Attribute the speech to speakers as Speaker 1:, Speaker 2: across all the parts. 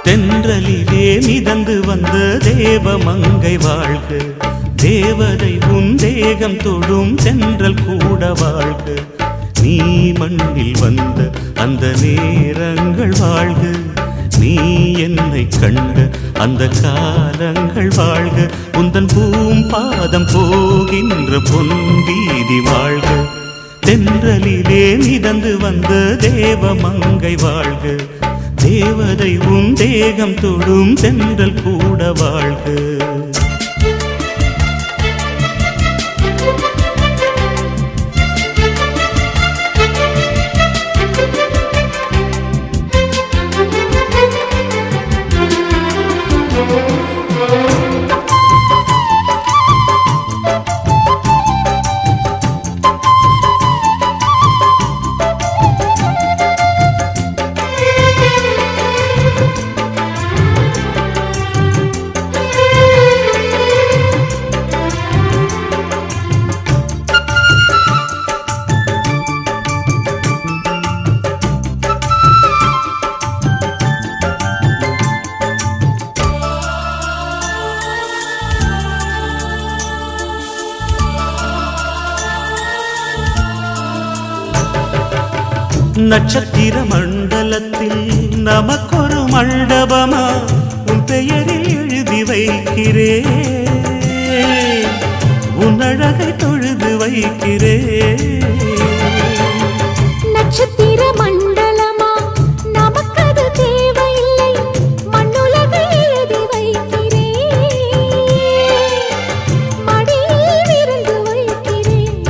Speaker 1: தென்றலிலே மிதந்து வந்த தேவமங்கை வாழ்க, தேவதை உன் தேகம் தொடும் தென்றல் கூட வாழ்க. நீ மண்ணில் வந்த அந்த நேரங்கள் வாழ்க, நீ என்னை கண்ட அந்த காலங்கள் வாழ்க. உந்தன் பூம்பாதம் போகின்ற பொன் வீதி வாழ்க. தென்றலிலே மிதந்து வந்த தேவமங்கை வாழ்க, தேவதை உன் தேகம் தொடும் தென்றல் கூட வாழ்க. நட்சத்திர மண்டலத்தில் நமக்கொரு மண்டபமா உன் பெயரில் எழுதி வைக்கிறேன், உன் அழகை தொழுது வைக்கிறேன்.
Speaker 2: நட்சத்திர மண்டலமா நமக்கது தேவையில்லை, மண்ணுலகை எழுதி வைக்கிறேன், மடியில் விருந்து வைக்கிறேன்.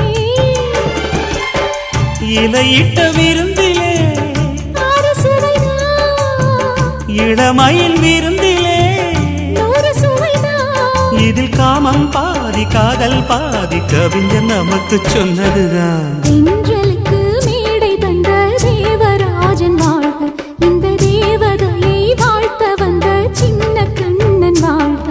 Speaker 1: இலையிட்ட விருந்திலே இளமயில் விருந்திலே இதில் காமம் பாதி காதல் பாதி கவிஞர் நமக்கு சொன்னதுதான்.
Speaker 2: தென்றலுக்கு மேடை தந்த தேவராஜன் வாழ்க, இந்த தேவதையை வாழ்த்த வந்த சின்ன கண்ணன் வாழ்க.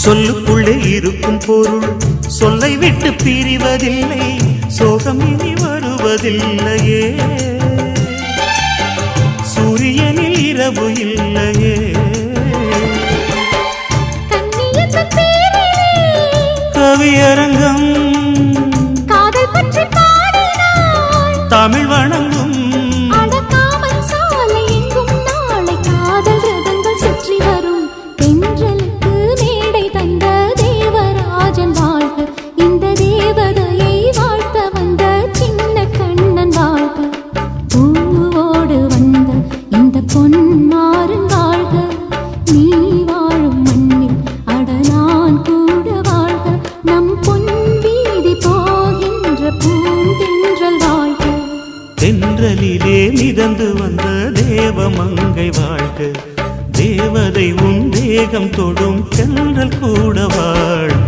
Speaker 1: சொல்லுக்குள்ளே இருக்கும் பொருள் சொல்லை விட்டு பிரிவதில்லை, சோகம் இனி வருவதில்லையே. சூரியனில் இரவு இல்லையே. கவியரங்கம்
Speaker 2: காதல் பற்றி பாடினாள்,
Speaker 1: தமிழ் வணங்கும்
Speaker 2: அடக்காமல் சாலை எங்கும் நாளை காதல் ரதங்கள் சுற்றி வரும். தென்றலுக்கு மேடை தந்த தேவராஜன் வாழ்க, இந்த தேவதையை வாழ்த்த வந்த சின்ன கண்ணன் வாழ்க. பூவோடு வந்த இந்த பொன்மாறன் வாழ்க, நீ வாழும் மண்ணில் அட நான் கூட வாழ்க. நம் பொன் வீதி போகின்ற பூந்தென்றல் வாழ்க.
Speaker 1: தென்றலிலே மிதந்து வந்த தேவமங்கை வாழ்க, தேவதை உன் தேகம் தொடும் தென்றல் கூட வாழ்க.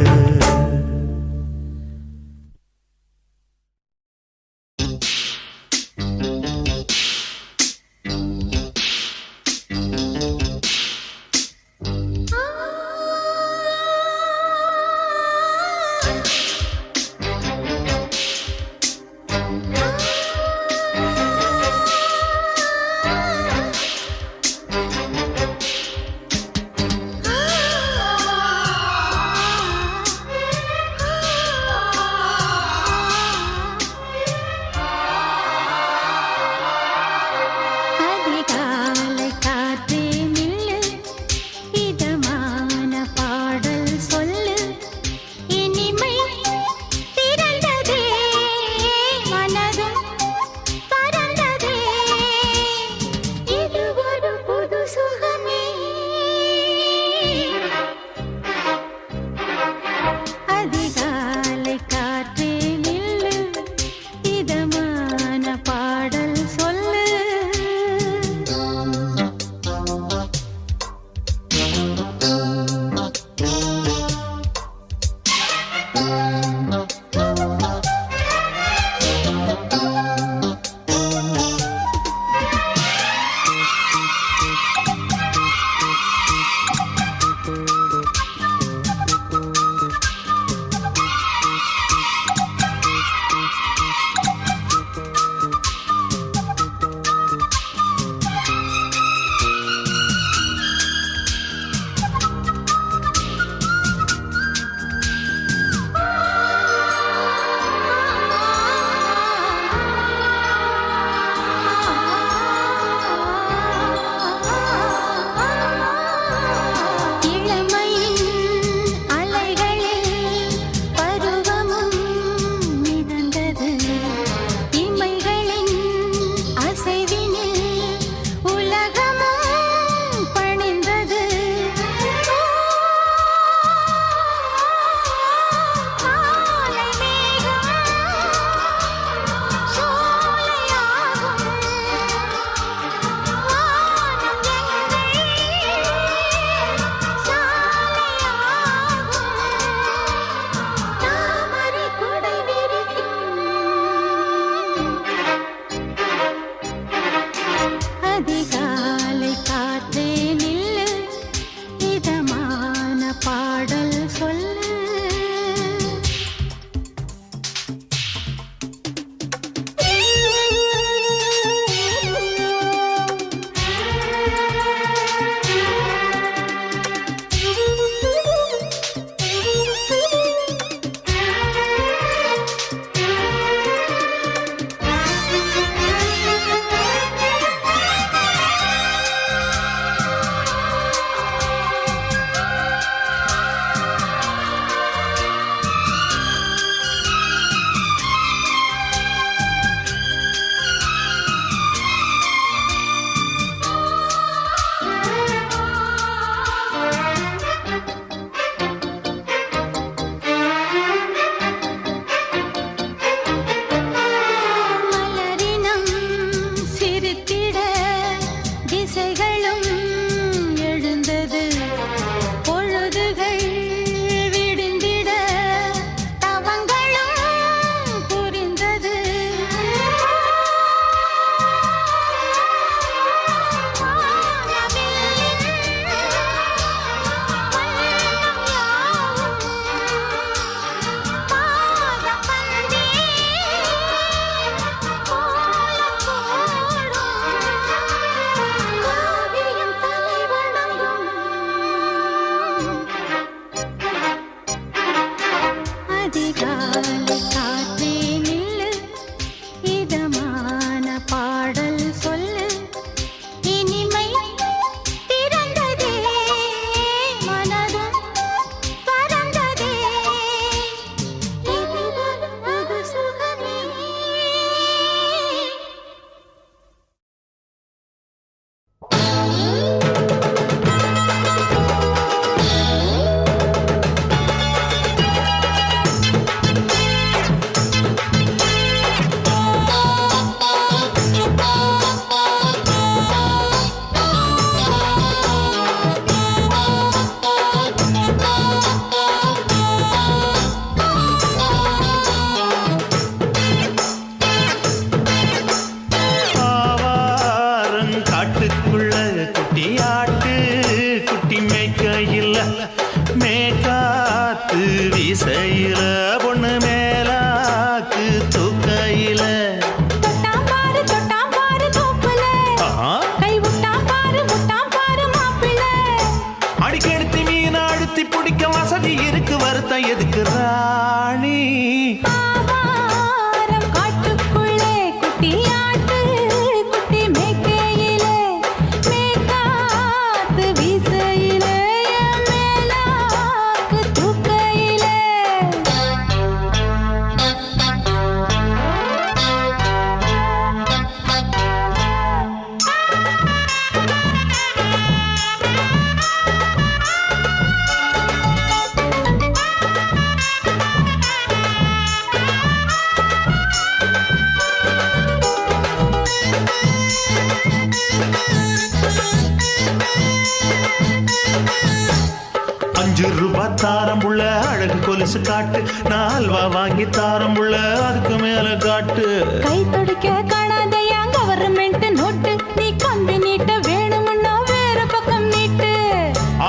Speaker 1: கொலுசு காட்டு, நான் அல்வா வாங்கி தாரம் உள்ள அதுக்கு மேல காட்டு.
Speaker 2: கை துடிக்க காணாதையா கவர்மெண்ட் நோட்டு, நீ கம்பி நீட்ட வேணும்னா வேற பக்கம் நீட்டு.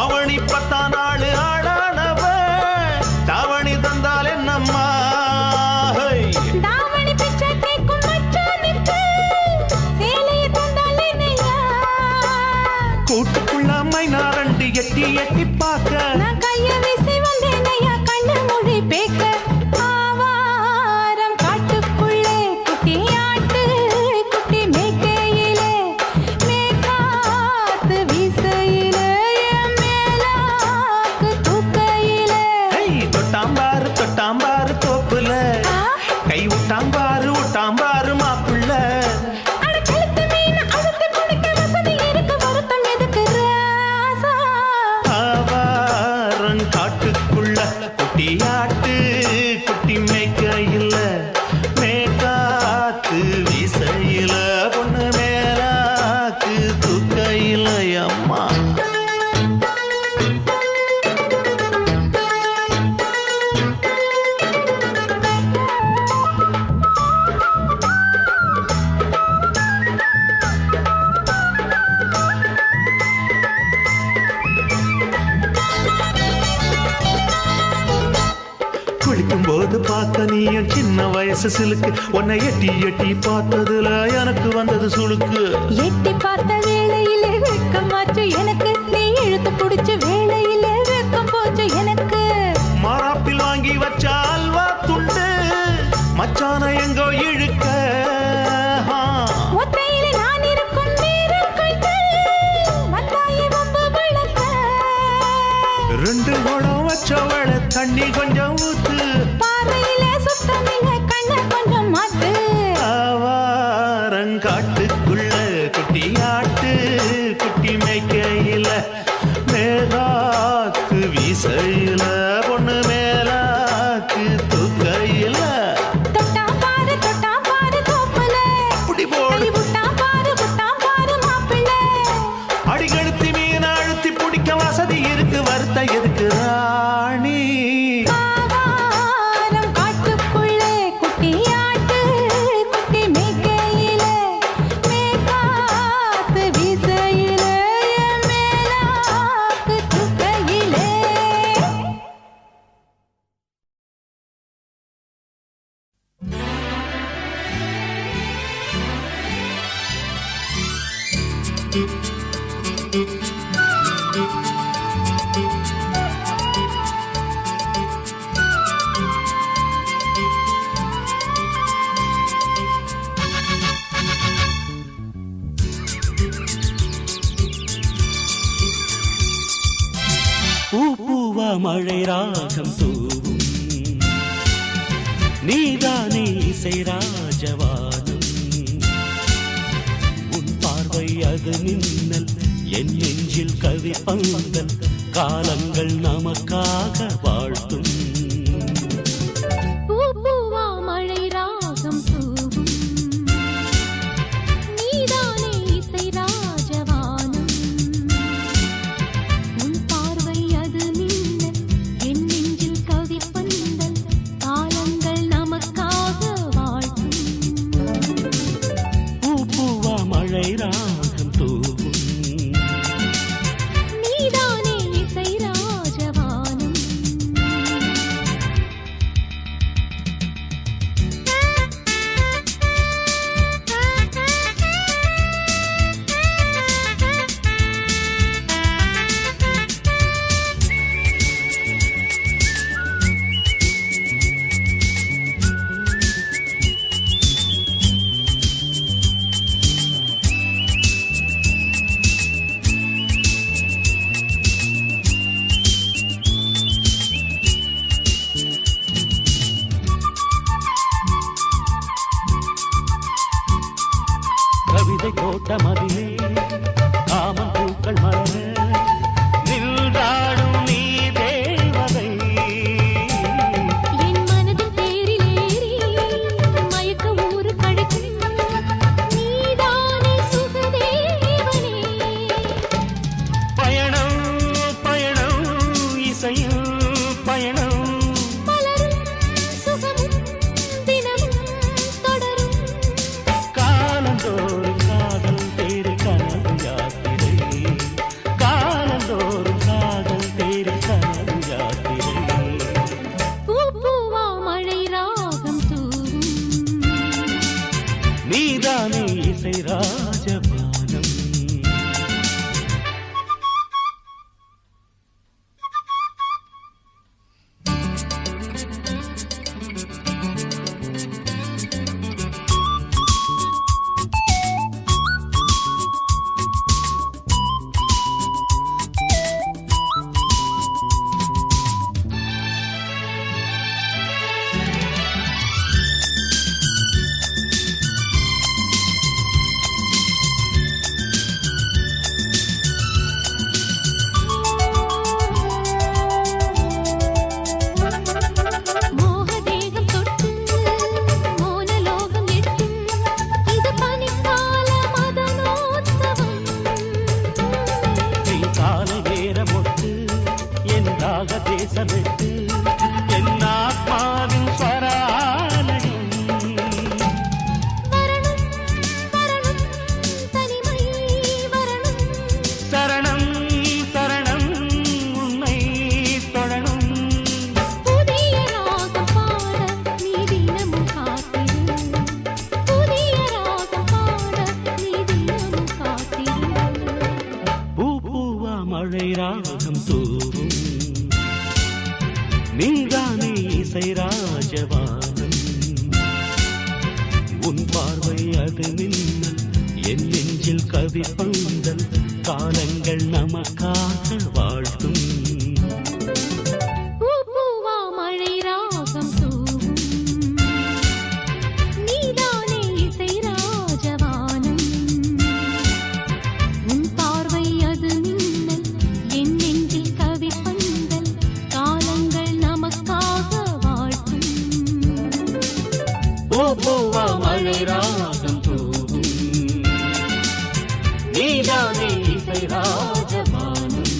Speaker 1: அவனி 10 நாள் ஆடானவ தாவணி தந்தால் என்னம்மா,
Speaker 2: தாவணி பிச்சை கேக்கும் மச்சானுக்கு சேலையை தந்தால் என்னையா.
Speaker 1: கூட்டுக்குள்ள மைனா ரெண்டு எட்டி எட்டி பார்க்க,
Speaker 2: நான் கைய வீசி வந்தேன் ஐயா கண்ணு மொழி பேக்க. ஆவாரம் காட்டுக்குள்ளே குட்டி ஆட்டு குட்டி மேய்க்கையிலே, மேற்காத்து வீசையிலே, என் மேலாக்கு தூக்கையிலே.
Speaker 1: தொட்டாம்பாரு தொட்டாம்பாரு தோப்புல, கை விட்டாம்பாரு விட்டாம்பாரு மாப்புள்ள.
Speaker 2: அட கழுத்து மீன் அழுத்து குடிக்க வசதி இருக்கு, வருத்தம் எதுக்கு ராசா.
Speaker 1: ஆவாரம் காட்டுக்குள்ள குட்டியாட்டு குட்டி மேய்க்கையில, மேற்காத்து வீசையில, பொண்ணு மேலாக்கு தூக்கையில. அம்மா குளிக்கும் போது பார்த்த நீயும் சின்ன வயசு சிலுக்கு, உன்னை எட்டி எட்டி பார்த்ததுல எனக்கு வந்தது சுளுக்கு.
Speaker 2: எட்டி பார்த்த வேளையிலே வெட்கமாச்சு எனக்கு, நீ இழுத்து புடிச்ச வேளையிலே வெட்கம் போச்சு எனக்கு.
Speaker 1: மாறாப்பில் வாங்கி வச்ச அல்வா துண்டு மச்சான எங்கோ இழுக்க,
Speaker 2: ஒத்தையிலே நான் இருக்கும் நேரம் கழித்து வந்தாயே வம்பு விளக்க.
Speaker 1: 2 குடம் வச்சவள தண்ணி கொஞ்சம் ஊத்து,
Speaker 2: பாறையிலே சுத்தமில்லை கண்ண கொஞ்சம் மாத்து.
Speaker 1: ஆவாரங்காட்டுக்குள்ள குட்டியாட்டு குட்டி மேய்க்கையில, மேலாக்கு வீசையில, பொண்ணு மேலாக்கு தூக்கையில.
Speaker 2: தொட்டா பாரு தோப்புல,
Speaker 1: அப்படி போடு
Speaker 2: கை விட்டா பாரு மாப்பிள்ளை.
Speaker 1: அடிக்கழுத்தி மீன் அழுத்தி பிடிக்க வசதி இருக்கு, வருத்த எதுக்கு ராணி.
Speaker 2: ஆவாரம் காட்டுக்குள்ளே குட்டியாட்டு குட்டி மேய்க்கையிலே, மேற்காத்து வீசையிலே, என் மேலாக்கு தூக்கையிலே.
Speaker 1: பூவா மழை ராகம் தூவும், நீதானே இசை ராஜவானம். உன் பார்வை அது மின்னல், என் நெஞ்சில் கவி பந்தல், காலங்கள் நமக்காக வாழ்த்தும்.
Speaker 2: பூவா மழை ராகம் தூவும், நீதானே இசை ராஜவானம். உன் பார்வை அது மின்னல், என் நெஞ்சில் கவி பந்தல், காலங்கள் நமக்காக வாழ்த்தும்.
Speaker 1: பூவா மழை ராகம் தூவும்,
Speaker 2: நீதானே இசை ராஜவானம்.
Speaker 1: கவிதை கோட்ட மதிலே காமன் பூக்கள் மலர, நின்றாடும் நீ தேவதை.
Speaker 2: என் மனதில் தேரிலேறி மயக்க ஊரு கழிக்கும், நீதானே சுகதேவனே.
Speaker 1: பயணம் பயணம் இசையும் பயணம், நீதானே இசை ராஜபானம். நீதானே இசை ராஜவானம். உன் பார்வை அது மின்னல், என் நெஞ்சில் கவி பந்தல், காலங்கள் நமக்காக வாழ்த்தும். பூவா மழை ராகம் தூவும், நீதானே இசை ராஜபானம்.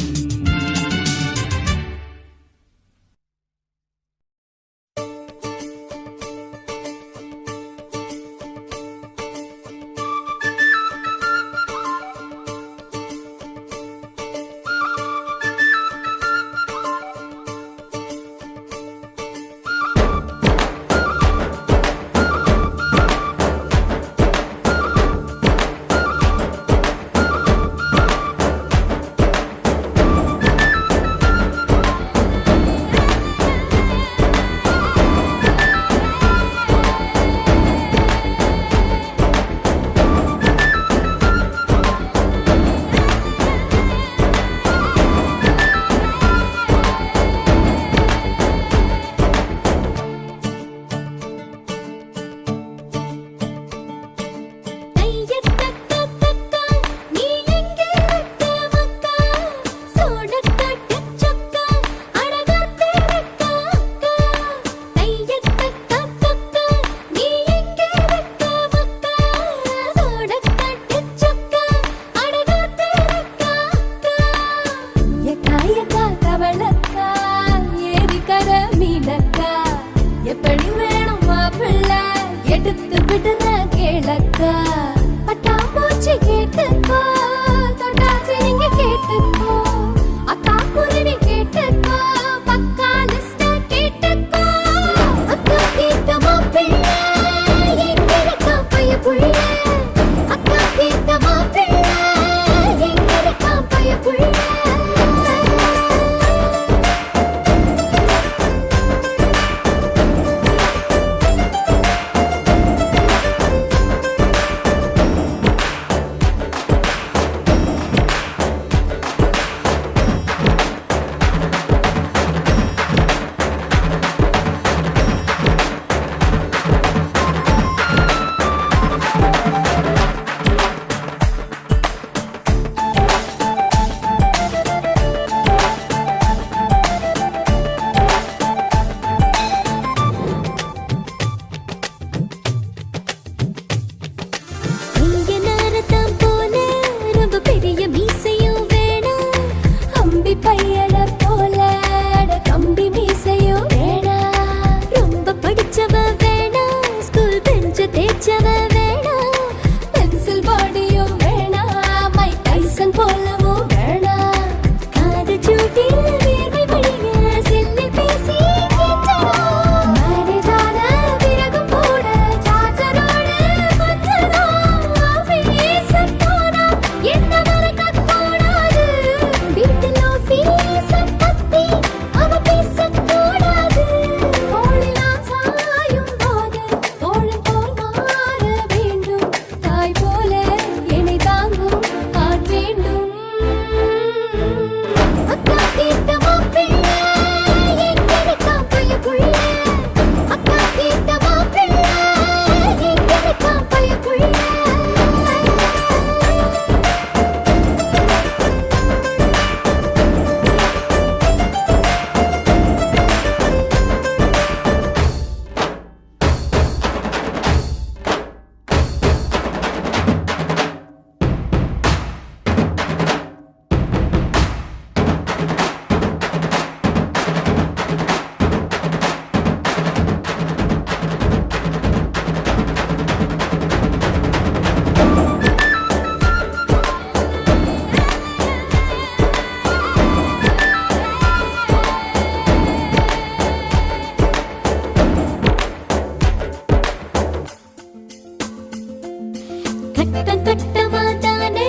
Speaker 3: கட்டம் கட்டமா தானே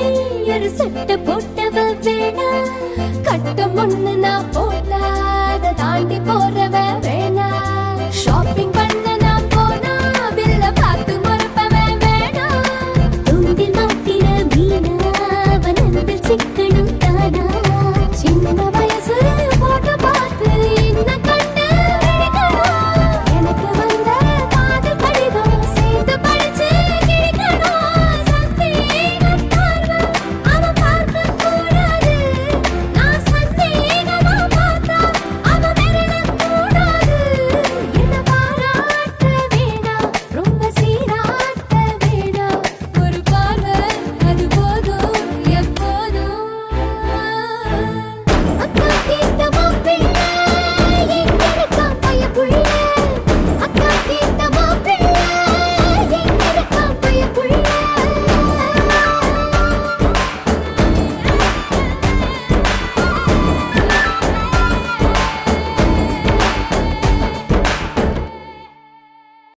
Speaker 3: ஒரு சட்டை போட்டவ வேணா, கட்டம் ஒண்ணு நான் போட்டா அதை தாண்டி போறவ வேணா. ஷாப்பிங் பண்ண